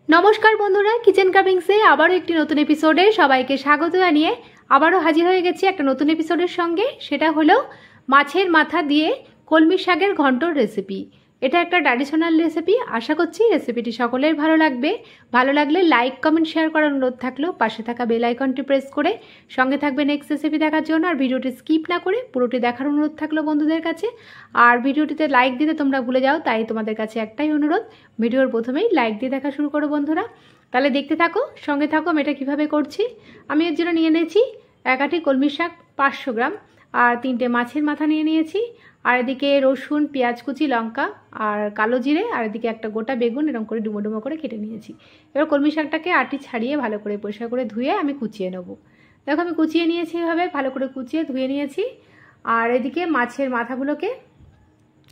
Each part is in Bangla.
নমস্কার বন্ধুরা, কিচেন কামিংসে আবারও একটি নতুন এপিসোডে সবাইকে স্বাগত জানিয়ে আবারও হাজির হয়ে গেছি একটা নতুন এপিসোডের সঙ্গে। সেটা হলো মাছের মাথা দিয়ে কলমি শাকের ঘন্টর রেসিপি। এটা একটা ট্র্যাডিশনাল রেসিপি। আশা করছি রেসিপিটি সকলের ভালো লাগবে। ভালো লাগলে লাইক কমেন্ট শেয়ার করার অনুরোধ থাকলেও পাশে থাকা বেল আইকনটি প্রেস করে সঙ্গে থাকবে নেক্সট রেসিপি দেখার জন্য। আর ভিডিওটি স্কিপ না করে পুরোটি দেখার অনুরোধ থাকলো বন্ধুদের কাছে। আর ভিডিওটিতে লাইক দিতে তোমরা ভুলে যাও, তাই তোমাদের কাছে একটাই অনুরোধ, ভিডিওর প্রথমেই লাইক দিয়ে দেখা শুরু করো বন্ধুরা। তাহলে দেখতে থাকো, সঙ্গে থাকো আমি এটা কীভাবে করছি। আমি এর জন্য নিয়ে নিয়েছি এক আটি কলমি শাক 500 গ্রাম, আর 3টে মাছের মাথা নিয়ে নিয়েছি, আর এদিকে রসুন, পেঁয়াজ কুচি, লঙ্কা আর কালো জিরে, আর এদিকে একটা গোটা বেগুন এরকম করে ডুমো ডুমো করে কেটে নিয়েছি। এবার কলমি শাকটাকে আটি ছাড়িয়ে ভালো করে পরিষ্কার করে ধুয়ে আমি কুচিয়ে নেব। দেখো আমি কুচিয়ে নিয়েছি, এভাবে ভালো করে কুচিয়ে ধুয়ে নিয়েছি। আর এদিকে মাছের মাথাগুলোকে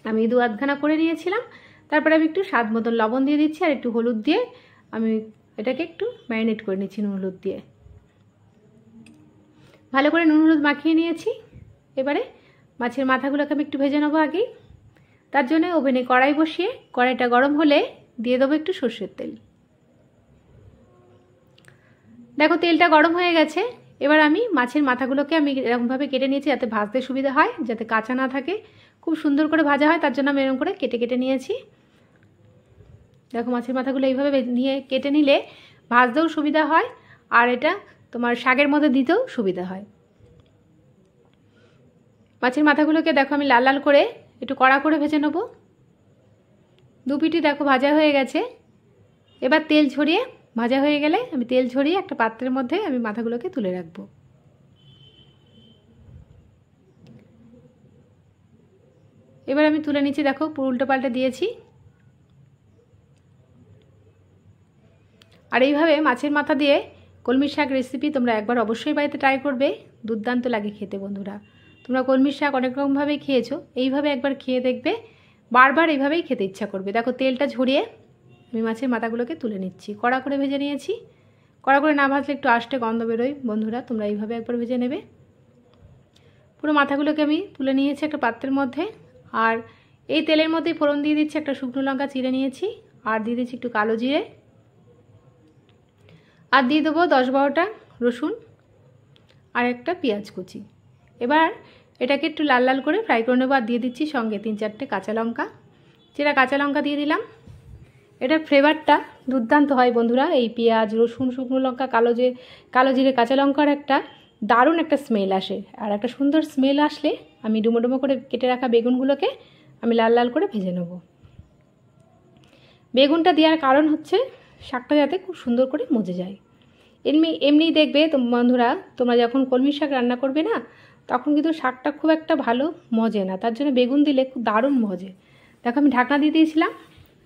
আমি 2-আধখানা করে নিয়েছিলাম। তারপরে আমি একটু স্বাদ মতন লবণ দিয়ে দিচ্ছি, আর একটু হলুদ দিয়ে আমি এটাকে একটু ম্যারিনেট করে নিচ্ছি নুন হলুদ দিয়ে। ভালো করে নুন হলুদ মাখিয়ে নিয়েছি। এবারে মাছের মাথাগুলোকে আমি একটু ভেজে নেবো আগেই। তার জন্য ওভেনে কড়াই বসিয়ে কড়াইটা গরম হলে দিয়ে দেবো একটু সর্ষের তেল। দেখো তেলটা গরম হয়ে গেছে। এবার আমি মাছের মাথাগুলোকে আমি এরকমভাবে কেটে নিয়েছি যাতে ভাজতে সুবিধা হয়, যাতে কাঁচা না থাকে, খুব সুন্দর করে ভাজা হয়, তার জন্য আমি এরকম করে কেটে কেটে নিয়েছি। দেখো মাছের মাথাগুলো এইভাবে নিয়ে কেটে নিলে ভাজতেও সুবিধা হয়, আর এটা তোমার শাকের মধ্যে দিতেও সুবিধা হয়। মাছের মাথাগুলোকে দেখো আমি লাল লাল করে একটু কড়া করে ভেজে নেব। দুপিটি দেখো ভাজা হয়ে গেছে। এবার তেল ঝরিয়ে, ভাজা হয়ে গেলে আমি তেল ঝরিয়ে একটা পাত্রের মধ্যে আমি মাথাগুলোকে তুলে রাখবো। এবার আমি তুলে নিচ্ছি। দেখো পুরো উল্টো পাল্টে দিয়েছি। আর এইভাবে মাছের মাথা দিয়ে কলমি শাক রেসিপি তোমরা একবার অবশ্যই বাড়িতে ট্রাই করবে। দুর্দান্ত লাগে খেতে বন্ধুরা। তোমরা কলমি শাক অনেক রকমভাবেই খেয়েছো, এইভাবে একবার খেয়ে দেখবে, বারবার এইভাবেই খেতে ইচ্ছা করবে। দেখো তেলটা ঝরিয়ে আমি মাছের মাথাগুলোকে তুলে নিচ্ছি। কড়া করে ভেজে নিয়েছি। কড়া করে না ভাজলে একটু আষ্টে গন্ধ বেরোয় বন্ধুরা, তোমরা এইভাবে একবার ভেজে নেবে। পুরো মাথাগুলোকে আমি তুলে নিয়েছি একটা পাত্রের মধ্যে। আর এই তেলের মধ্যেই ফোড়ন দিয়ে দিচ্ছি একটা শুকনো লঙ্কা চিড়ে নিয়েছি, আর দিয়ে দিচ্ছি একটু কালো জিরে, আর দিয়ে দেবো 10-12টা রসুন আর একটা পেঁয়াজ কুচি। এবার এটাকে একটু লাল লাল করে ফ্রাই করে নেবো। আর দিয়ে দিচ্ছি সঙ্গে 3-4টে কাঁচা লঙ্কা, যেটা কাঁচা লঙ্কা দিয়ে দিলাম। এটার ফ্লেভারটা দুর্দান্ত হয় বন্ধুরা। এই পেঁয়াজ, রসুন, শুকনো লঙ্কা, কালো জিরে, কাঁচা লঙ্কার একটা দারুণ একটা স্মেল আসে। আর একটা সুন্দর স্মেল আসলে আমি ডুমো ডুমো করে কেটে রাখা বেগুনগুলোকে আমি লাল লাল করে ভেজে নেব। বেগুনটা দেওয়ার কারণ হচ্ছে শাকটা যাতে খুব সুন্দর করে মজে যায়। এমনি দেখবে বন্ধুরা, তোমরা যখন কলমি শাক রান্না করবে না, তখন কিন্তু শাকটা খুব একটা ভালো মজে না, তার জন্য বেগুন দিলে খুব দারুণ মজে। দেখো আমি ঢাকনা দিয়ে দিয়েছিলাম,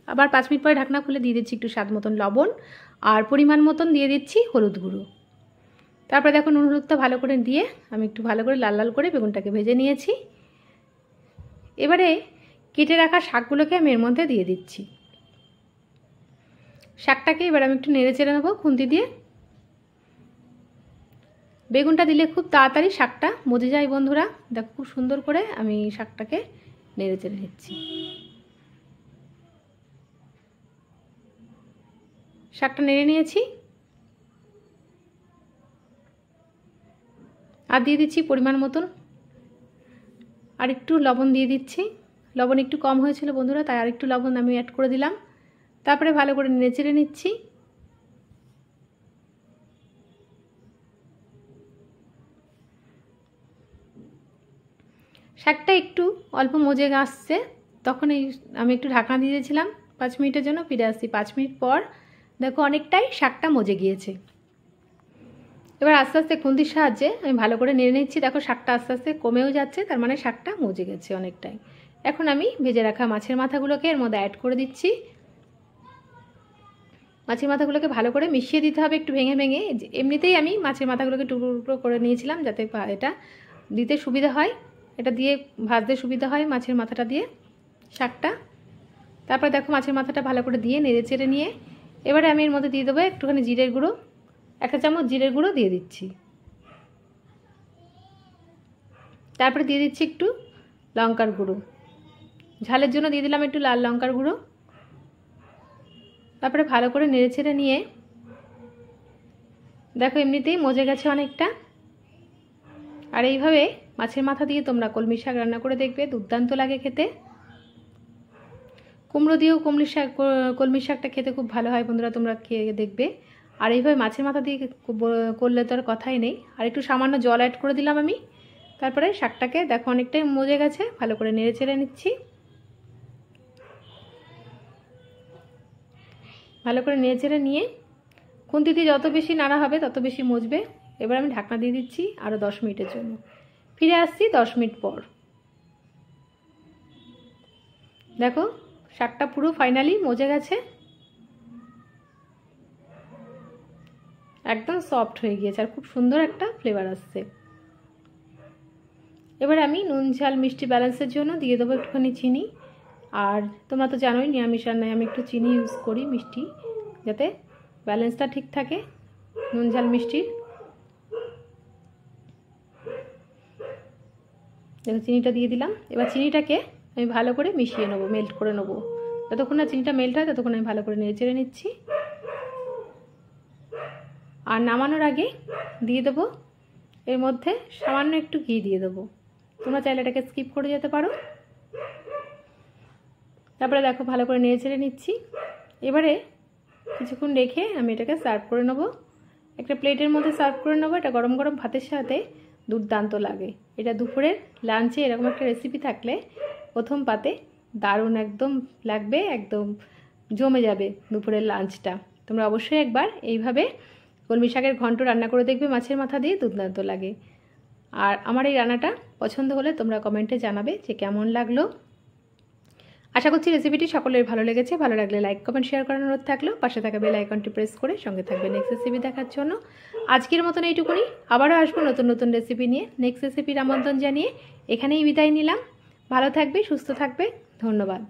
আবার 5 মিনিট পরে ঢাকনা খুলে দিয়ে দিচ্ছি একটু স্বাদ মতন লবণ, আর পরিমাণ মতন দিয়ে দিচ্ছি হলুদ গুঁড়ো। তারপরে দেখো নুন হলুদটা ভালো করে দিয়ে আমি একটু ভালো করে লাল লাল করে বেগুনটাকে ভেজে নিয়েছি। এবারে কেটে রাখা শাকগুলোকে আমি এর মধ্যে দিয়ে দিচ্ছি। শাকটাকে এবার আমি একটু নেড়ে চেড়ে নেবো খুন্তি দিয়ে। বেগুনটা দিলে খুব তাড়াতাড়ি শাকটা মজে যায় বন্ধুরা। দেখো খুব সুন্দর করে আমি শাকটাকে নেড়ে চেড়ে নিচ্ছি। শাকটা নেড়ে নিয়েছি, আর দিয়ে দিচ্ছি পরিমাণ মতন আর একটু লবণ দিয়ে দিচ্ছি। লবণ একটু কম হয়েছিল বন্ধুরা, তাই আর একটু লবণ আমি অ্যাড করে দিলাম। তারপরে ভালো করে নেড়ে চেড়ে নিচ্ছি। শাকটা একটু অল্প মজে আসছে, তখন আমি একটু ঢাকনা দিয়ে দিয়েছিলাম 5 মিনিটের জন্য। ফিরে আসছি 5 মিনিট পর। দেখো অনেকটাই শাকটা মজে গিয়েছে। এবার আস্তে আস্তে খুন্তির সাহায্যে আমি ভালো করে নেড়ে নিচ্ছি। দেখো শাকটা আস্তে আস্তে কমেও যাচ্ছে, তার মানে শাকটা মজে গেছে অনেকটাই। এখন আমি ভেজে রাখা মাছের মাথাগুলোকে এর মধ্যে অ্যাড করে দিচ্ছি। মাছের মাথাগুলোকে ভালো করে মিশিয়ে দিতে হবে একটু ভেঙে ভেঙে। এমনিতেই আমি মাছের মাথাগুলোকে টুকরো টুকরো করে নিয়েছিলাম যাতে এটা দিতে সুবিধা হয়, এটা দিয়ে ভাজতে সুবিধা হয় মাছের মাথাটা দিয়ে শাকটা। তারপরে দেখো মাছের মাথাটা ভালো করে দিয়ে নেড়ে চেড়ে নিয়ে এবারে আমি এর মধ্যে দিয়ে দেবো একটুখানি জিরের গুঁড়ো, 1 চামচ জিরের গুঁড়ো দিয়ে দিচ্ছি। তারপরে দিয়ে দিচ্ছি একটু লঙ্কার গুঁড়ো, ঝালের জন্য দিয়ে দিলাম একটু লাল লঙ্কার গুঁড়ো। তারপরে ভালো করে নেড়েচেড়ে নিয়ে দেখো এমনিতেই মজে গেছে অনেকটা। আর এইভাবে মাছের মাথা দিয়ে তোমরা কলমি শাক রান্না করে দেখবে, দুর্দান্ত লাগে খেতে। কুমড়ো দিয়েও কলমি শাকটা খেতে খুব ভালো হয় বন্ধুরা, তোমরা খেয়ে দেখবে। আর এইভাবে মাছের মাথা দিয়ে করলে তো আর কথাই নেই। আর একটু সামান্য জল অ্যাড করে দিলাম আমি। তারপরে শাকটাকে দেখো অনেকটাই মজে গেছে, ভালো করে নেড়ে চেড়ে নিচ্ছি। ভালো করে নেড়ে চেড়ে নিয়ে খুন্তি দিয়ে যত বেশি নাড়া হবে তত বেশি মজবে। এবার আমি ঢাকনা দিয়ে দিচ্ছি আরও 10 মিনিটের জন্য। ফিরে আসছি 10 মিনিট পর। দেখো শাকটা পুরো ফাইনালি মজে গেছে, একদম সফট হয়ে গিয়েছে আর খুব সুন্দর একটা ফ্লেভার আসছে। এবার আমি নুন ঝাল মিষ্টি ব্যালেন্সের জন্য দিয়ে দেবো একটুখানি চিনি। আর তোমরা তো জানোই নিরামিষ রান্নায় আমি একটু চিনি ইউজ করি মিষ্টি, যাতে ব্যালেন্সটা ঠিক থাকে নুন ঝাল মিষ্টির। দেখো চিনিটা দিয়ে দিলাম। এবার চিনিটাকে আমি ভালো করে মিশিয়ে নেবো, মেল্ট করে নেবো। যতক্ষণ না চিনিটা মেল্ট হয় ততক্ষণ আমি ভালো করে নেড়ে চেড়ে নিচ্ছি। আর নামানোর আগে দিয়ে দেবো এর মধ্যে সামান্য একটু ঘি দিয়ে দেবো। তোমরা চাইলে এটাকে স্কিপ করে যেতে পারো। তারপরে দেখো ভালো করে নেড়ে চেড়ে নিচ্ছি। এবারে কিছুক্ষণ রেখে আমি এটাকে সার্ভ করে নেবো। একটা প্লেটের মধ্যে সার্ভ করে নেবো। এটা গরম গরম ভাতের সাথে দুর্দান্ত লাগে। এটা দুপুরের লাঞ্চে এরকম একটা রেসিপি থাকলে প্রথম পাতে দারুণ একদম লাগবে, একদম জমে যাবে দুপুরের লাঞ্চটা। তোমরা অবশ্যই একবার এইভাবে কলমি শাকের ঘন্ট রান্না করে দেখবে মাছের মাথা দিয়ে, দুর্দান্ত লাগে। আর আমার এই রান্নাটা পছন্দ হলে তোমরা কমেন্টে জানাবে যে কেমন লাগলো। আশা করছি রেসিপিটি সকলের ভালো লেগেছে। ভালো লাগলে লাইক কমেন্ট শেয়ার করার অনুরোধ থাকলো। পাশে থাকা বেল আইকনটি প্রেস করে সঙ্গে থাকবে নেক্সট রেসিপি দেখার জন্য। আজকের মতন এইটুকুনি, আবারও আসবো নতুন নতুন রেসিপি নিয়ে। নেক্সট রেসিপির আমন্ত্রণ জানিয়ে এখানেই বিদায় নিলাম। ভালো থাকবে, সুস্থ থাকবে, ধন্যবাদ।